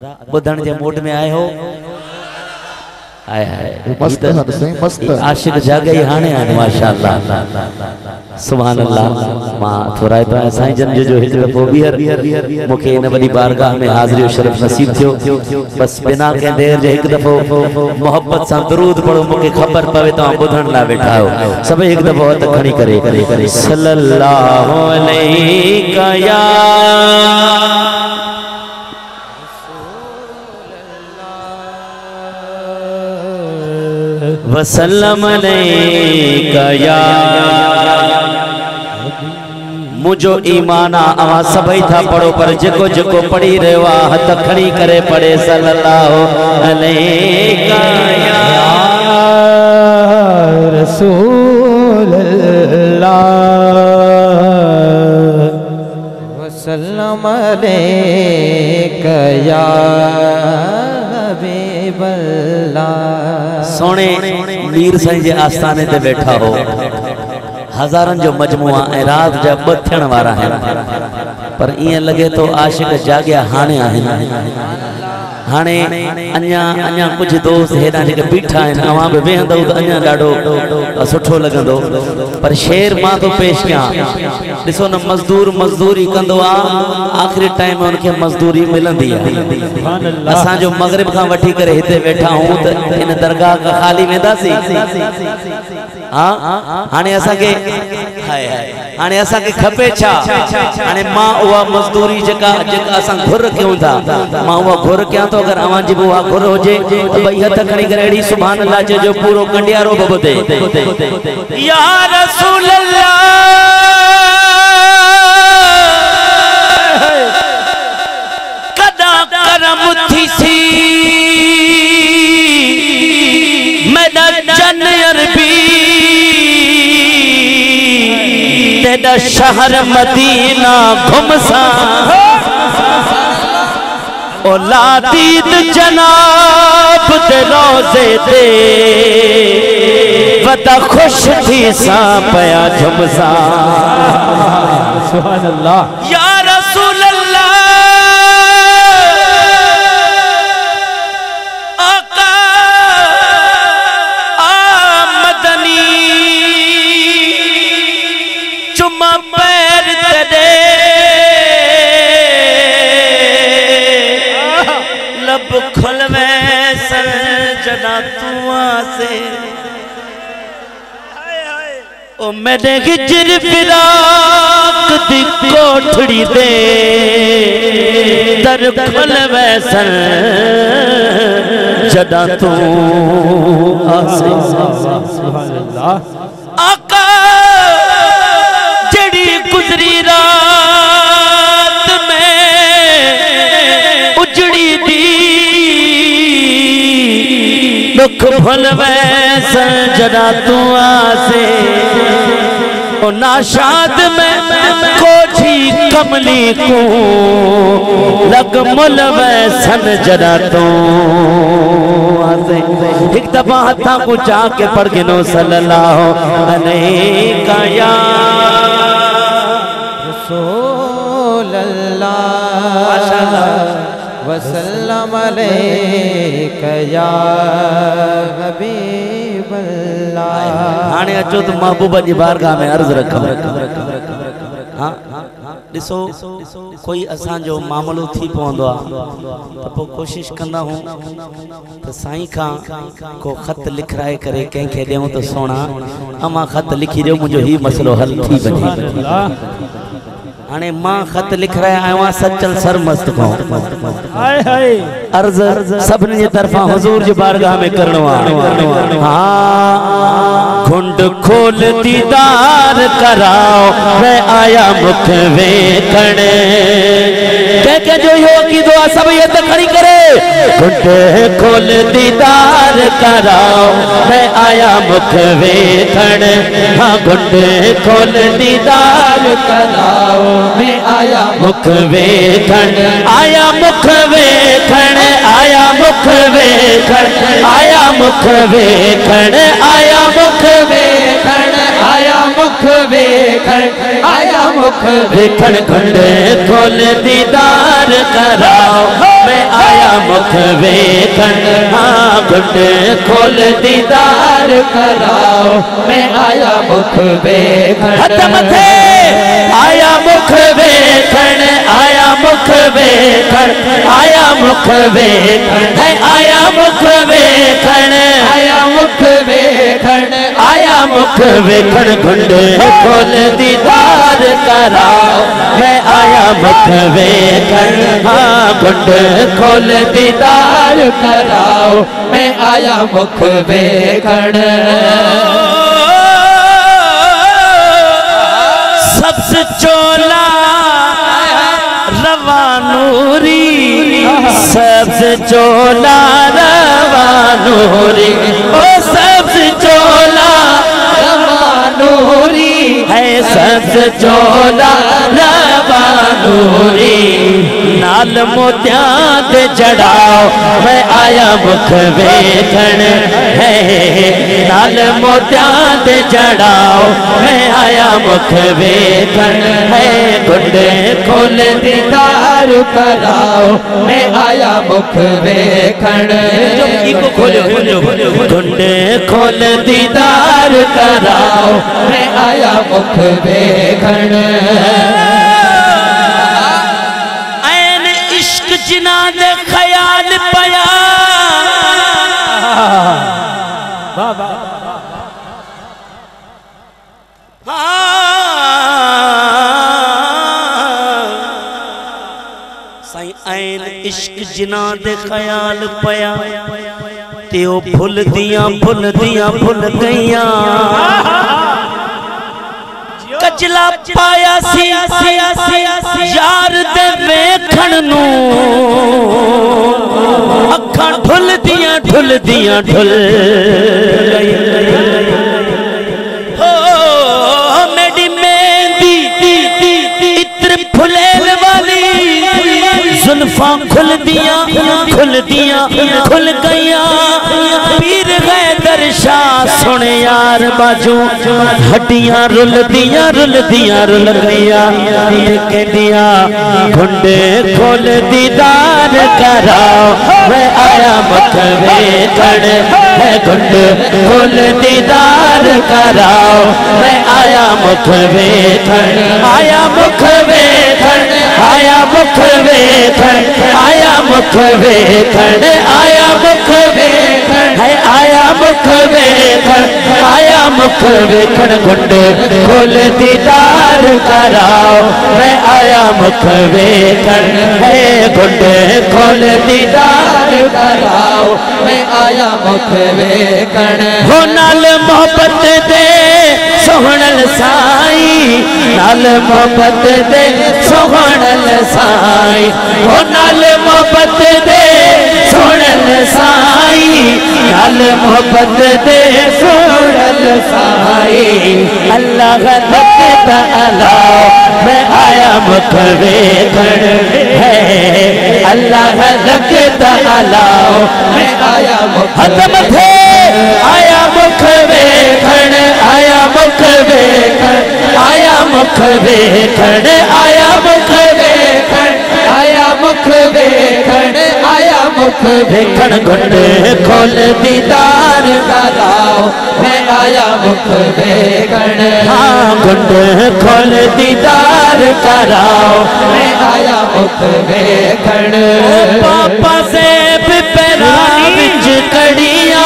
बुधन जे mood में आए हो आए हाय मस्त मस्त आशिक जागे हाने आने माशाअल्लाह सुभान अल्लाह मां थोरा तो साईं जन जो हिक दफो बिहर मुखे इन वडी बारगाह में हाजिरी शरफ नसीब थियो बस बिना के देर जे हिक दफो मोहब्बत सा दरूद पढ़ो मुखे खबर पवे तो बुधन ला बैठा हो सब एक दफो हथ खणी करे सल्लल्लाहु अलैका या वसल्लम अलैका या मुझो ईमाना आवा सभई था पढ़ो पर जेको जेको पढ़ी रेवा हथ खड़ी करे पढ़े सल्लल्लाहु अलैका या रसूल अल्लाह वसल्लम अलैका या हबीब अल्लाह सोने मीर साईं जे आस्थाने ते बैठा हो हजारन जो मजमुआ ए रात जा बथण वारा है पर इए लगे तो आशिक जागया हाने हाने अन्या अन्या कुछ दोस्त हेडा जे बीठा है अवा बे वेहंदो तो अन्या डाडो सुठो लगंदो पर शेर मां तो पेश किया दिसो न मजदूर मजदूरी कंदो आ आखिरी टाइम में उनके मजदूरी मिलंदी है असा जो मगरिब का वठी करे हिते बैठा हूं त इन दरगाह का खाली वेंदासी हां हाने असा के हाय हाने असा के खपे छा हाने मां उवा मजदूरी जका जका असा घुर क्यों था मां उवा घुर क्या तो अगर आवां जी बुआ घुर हो जे तो भई हथ खणी करे एड़ी सुभान अल्लाह जो पूरो कंडियारो बबदे या रसूल अल्लाह कदा करम थी सी मेरा जन अरबी तेरा शहर मदीना घुमसा औलादीद जनाब दे रोज़े दे वदा खुश थी सा पया झुमसा सुभान अल्लाह या रसूल अल्लाह आका आमदनी चुम्मा पैर तेरे लब खुलवे सर जना तुआ से ओ मेरे हिजर फिराक दी कोठड़ी दे दर खुलवे सर जना तू आसे सुभान अल्लाह आका जड़ी गुजरी रात में उजड़ी दी दुख भुलवे सजना तू आसे ओ नाशाद में कोठी कमली को लग मुलवे सन जरा तू आसे एक दफा हथा को जाके पढ़ गिनो सल्लल्लाहु अलैका या रसूल अल्लाह माशाअल्लाह वसल्लम अलैका या हबीब अल्लाह हाने अचो तो महबूबा जी बारगाह में अर्ज रखो हां दिसो कोई असा जो मामलो थी पवंदो तो पो कोशिश कंदा हूं तो साईं का को खत लिखराए करे कें के देऊ तो सोना अमा खत लिखी दे मुजो ही मसलो हल थी बनी हाने मां खत लिखराए आया सचल सर मस्त को हाय हाय अर्ज सबन जे तरफा हुजूर जी बारगाह में करणो हां घुंड खोल दीदार कराओ मैं आया मुख वेखण के जो यो की दुआ सब ये तो खड़ी करे घुंड खोल दीदार कराओ मैं आया मुख वेखण हां घुंड खोल दीदार कराओ मैं आया मुख वेखण आया मुख वेखण आया मुख वेखण आया मुख वेखण आया मुख वेखण आया मुख वेखण आया मुख वेखण घुंड खोल दीदार कराओ मैं आया मुख वेखण हाँ घुट खोल दीदार कराओ मैं आया मुख वेखण हथ मथे आया मुख वेखण आया मुख वेखण आया मुख वेखण आया मुख वेखण आया मुख वेखण आया मुख वेखण घुट खोल दीदार कराओ मैं आया मुख वेखण हाँ घुट खोल दीदार कराओ मैं आया मुख वेखण सबसे चोला रवानूरी सबसे चोला रवानूरी ओ सबसे चोला रवानूरी है सबसे चोला रवानूरी नाल मोतिया दे जड़ाओ मैं आया मुख वेखण है नाल मोतिया दे जड़ाओ मैं आया मुख वेखण है गुंडे खोल दीदार कराओ मैं आया मुख वेखण गुंडे खोल दीदार कराओ मैं आया मुख वेखण जिना दे ख्याल पया साईं ऐन इश्क जिना दे ख्याल पया ते ओ भुल भुल गईया कजला पाया सी यार दे वेखण नू अखां ढुल दियां ढुल हो मेरी मेहंदी इत्र फुलेल वाली जुल्फां खुल दियां खुल गईया पीर हैदर शाह सुने यार बाजू हड्डियां रुल गईया कहदिया घुंडे खोल दीदार कराओ मैं आया मुख वेखण है घुंडे खोल दीदार कराओ मैं आया मुख वेखण आया मुख वेखण आया मुख वेखण आया मुख वेखण आया मुख वेखण है आया मुख वेखण आया मुख वेखण घुंडे खोल दीदार कराओ मैं आया मुख वेखण है घुंडे खोल दीदार कराओ मैं आया मुख वेखण हो नाल मोहब्बत दे सोहणल साई नाल मोहब्बत दे सोहणल साई हो नाल मोहब्बत दे सोहणल साई नाल मोहब्बत दे सोहणल साई अल्लाह लगता अलाओ मैं आया मुख वेखण है अल्लाह लगता अलाओ मैं आया मुख मथे आया मुख वेखण आया मुख वेखण आया मुख वेखण आया मुख वेखण आया मुख वेखण आया मुख वेखण घुंडे खोल दीदार कराओ मैं आया मुख वेखण हाँ घुंडे खोल दीदार कराओ मैं आया मुख वेखण पापा से पैरा विच कड़िया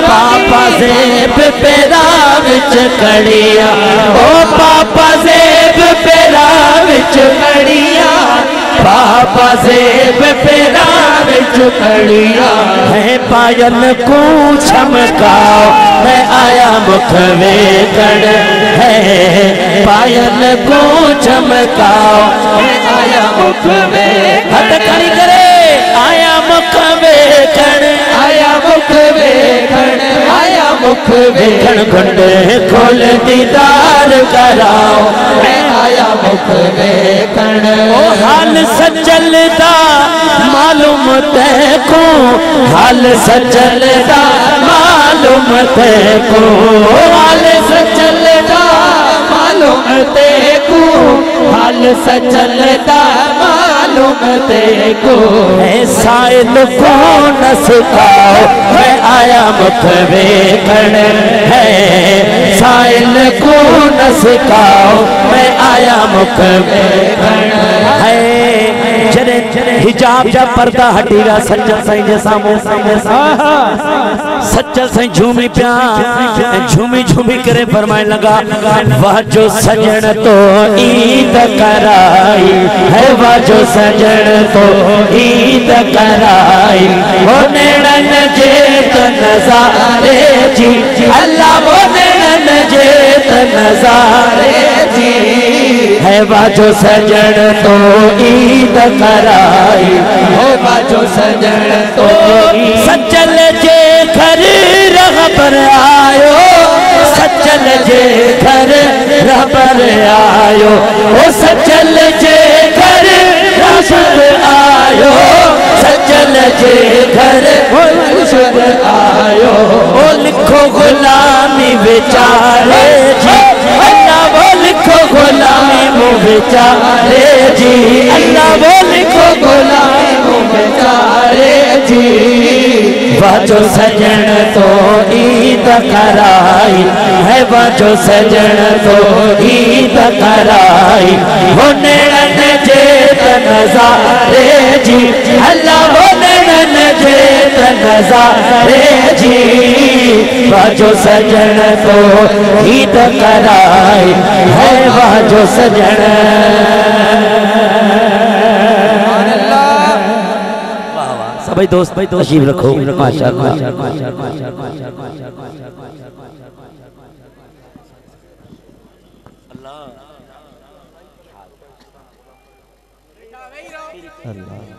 पापा जेब पैरा विच कड़िया ओ पापा जेब पैरा विच कड़िया पापा जेब पैरा विच कड़िया है पायल को चमकाओ मैं आया मुख वेखण है पायल को चमकाओ मैं आया मुख वेखण खड़ी करे आया मुख वेखण आया मुख वेखण आया मुख वेखण घुंडे खोल दीदार कराओ मैं आया मुख वेखण ओ हाल सचलदा मालूम तेको हाल सचलदा मालूम तेको हाल सचलदा मालूम तेको हाल सचलदा मालूम तेको है साइल को न सिखाओ मैं आया मुख वेखण है साइल को न सिखाओ मैं आया मुख वेखण है जने हिजाब जा पर्दा हटी विया सच्चा साईं जे सामूं सच्चा साईं झूमी पिया झूमी झूमी करे फरमाए लगा वाह जो सजन तो ईद कराई है वाह जो सजन तो ईद कराई वो नेड़न जे तो नजारे जी अल्लाह वो नेड़न जे तो नजारे जी है वाह जो सजन तो ईद कराई है वाह जो सजन तो सच्चल जे घर रहबर आयो सच्चल जे घर रहबर आयो ओ सच्चल जे घर रहबर आयो सच्चल जे घर रहबर आयो ओ लिखो गुलामी बेचारे जी अल्लाह वो लिखो गुलामी मुँह बेचारे जी अल्लाह वो लिखो गुलामी मुँह बेचारे जी वाह जो सजन तो ईद कराई है वाह जो सजन तो ईद कराई वो नेड़न जे नजारे जी अल्लाह वो नेड़न जे नजारे जी वाह जो सजन तो ईद कराई है वाह जो सजन भाई दोस्त तशरीफ रखो माशाअल्लाह अल्लाह